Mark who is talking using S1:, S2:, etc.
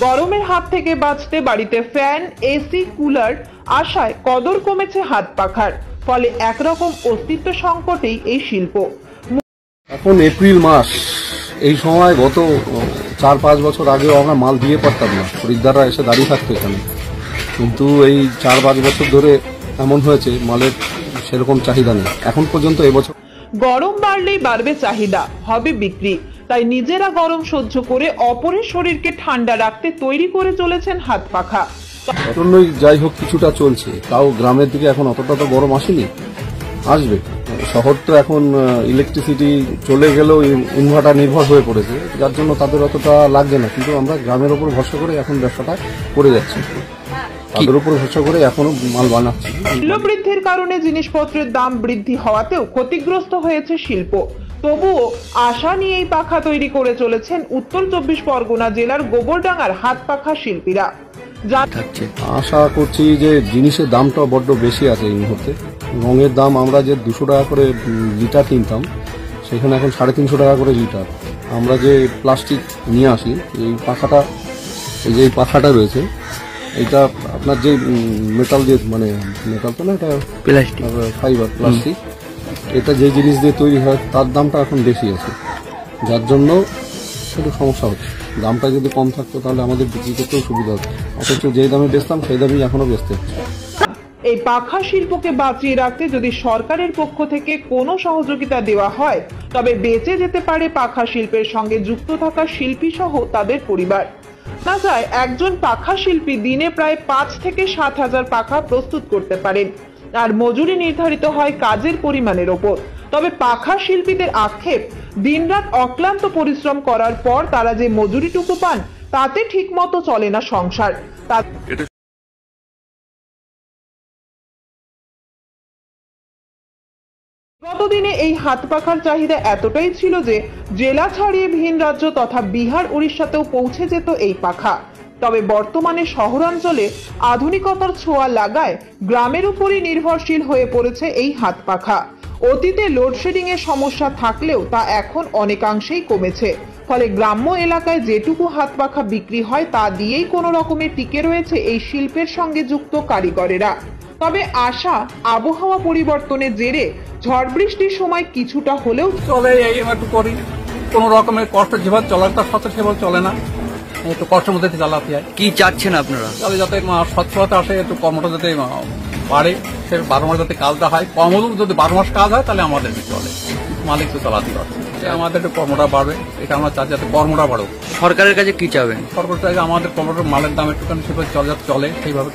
S1: গরমের হাত থেকে বাঁচতে বাড়িতে ফ্যান, এসি, কুলার আশায় কদর কমেছে হাত পাখার। ফলে একরকম অস্তিত্ব সংকটেই এই শিল্প।
S2: এখন এপ্রিল মাস, এই সময় গত 4-5 বছর আগেও আমরা মাল দিয়ে পারতাম না, খরিদ্দাররা এসে দাঁড়িয়ে থাকতো এখানে। কিন্তু এই 4-5 বছর ধরে এমন হয়েছে মালের সেরকম চাহিদা নেই এখন পর্যন্ত। এবছর
S1: গরম বাড়লেই বাড়বে চাহিদা, হবে বিক্রি। তাই নিজেরা গরম সহ্য করে অপরের শরীরকে ঠান্ডা রাখতে তৈরি করে চলেছেন হাত পাখা।
S2: জন্যই যাই হোক কিছুটা চলছে, তাও গ্রামের দিকে এখন অতটা তো গরম আসেনি, আসবে। শহর তো এখন ইলেকট্রিসিটি চলে গেলেও ইনভার্টার নির্ভর হয়ে পড়েছে, যার জন্য তাদের অতটা লাগছে না। কিন্তু আমরা গ্রামের উপর ভরসা করে এখন ব্যবসাটা করে যাচ্ছি, তাদের উপর ভরসা করে এখনো মাল বানাচ্ছি।
S1: মূল্য বৃদ্ধির কারণে জিনিসপত্রের দাম বৃদ্ধি হওয়াতেও ক্ষতিগ্রস্ত হয়েছে শিল্প। তবুও আশা নিয়েই পাখা তৈরি করে চলেছেন উত্তর 24 পরগনা জেলার গোবরডাঙ্গার হাত পাখা শিল্পীরা।
S2: আশা করছি যে জিনিসের দামটা বড্ড বেশি আছে এই মুহূর্তে। রঙের দাম আমরা যে 200 টাকা করে লিটার কিনতাম, সেখানে এখন 350 টাকা করে লিটার। আমরা যে প্লাস্টিক নিয়ে আসি, এই যে পাখাটা রয়েছে, এটা আপনার যে মেটাল দিয়ে, মানে মেটাল তো না, এটা প্লাস্টিক, ফাইবার প্লাস্টিক, এটা যে জিনিস দিয়ে তৈরি হয় তার দামটা এখন বেশি আছে, যার জন্য একটু সমস্যা হচ্ছে। দামটা যদি কম থাকতো তাহলে আমাদের বিক্রি করতেও সুবিধা হতো, অথচ যে দামে বেচতাম সেই দামেই এখনো বেচতে হচ্ছে।
S1: এই পাখা শিল্পকে বাঁচিয়ে রাখতে যদি সরকারের পক্ষ থেকে কোনো সহযোগিতা দেওয়া হয়, তবে বেঁচে যেতে পারে পাখা শিল্পের সঙ্গে যুক্ত থাকা শিল্পী সহ তাদের পরিবার। না যায় একজন পাখা শিল্পী দিনে প্রায় 5 থেকে 7 হাজার পাখা প্রস্তুত করতে পারেন, আর মজুরি নির্ধারিত হয় কাজের পরিমাণের ওপর। তবে পাখা শিল্পীদের আক্ষেপ, দিনরাত অক্লান্ত পরিশ্রম করার পর তারা যে মজুরিটুকু পান, তাতে ঠিকমতো চলে না সংসার। গতদিনে এই হাত পাখার চাহিদা এতটাই ছিল যে জেলা ছাড়িয়ে ভিন রাজ্য তথা বিহার, উড়িষ্যাতেও পৌঁছে যেত এই পাখা। তবে বর্তমানে শহরাঞ্চলে আধুনিকতার ছোঁয়া লাগায় গ্রামের উপরই নির্ভরশীল হয়ে পড়েছে এই হাত পাখা। অতীতে লোডশেডিং এর সমস্যা থাকলেও তা এখন অনেকাংশেই কমেছে। ফলে গ্রাম্য এলাকায় যেটুকু হাত পাখা বিক্রি হয় তা দিয়েই কোনো রকমে টিকে রয়েছে এই শিল্পের সঙ্গে যুক্ত কারিগরেরা। তবে আশা, আবহাওয়া পরিবর্তনের জেরে ঝড় বৃষ্টির সময় কিছুটা হলেও
S3: চলে, এই একটু করি। কোন রকমের কষ্ট যেভাবে চলাটা সত্য সেভাবে চলে না, একটু কষ্টের মধ্যে চালাতে হয়।
S4: কি চাচ্ছেন আপনারা?
S3: তাহলে যাতে স্বচ্ছতা আসে, একটু কর্মটা যাতে বাড়ে, সে 12 মাস যাতে কাজটা হয়, কম হলেও যদি 12 মাস কাজ হয় তাহলে আমাদের চলে, মালিক তো চালাতে পারছে। আমাদের একটু কর্মটা বাড়বে, এটা আমরা চাই যাতে কর্মটা বাড়ুক।
S4: সরকারের কাছে কি চাবেন?
S3: সরকার চাই আমাদের কর্মটার মালের দাম একটুখানি সেভাবে চলে, সেইভাবে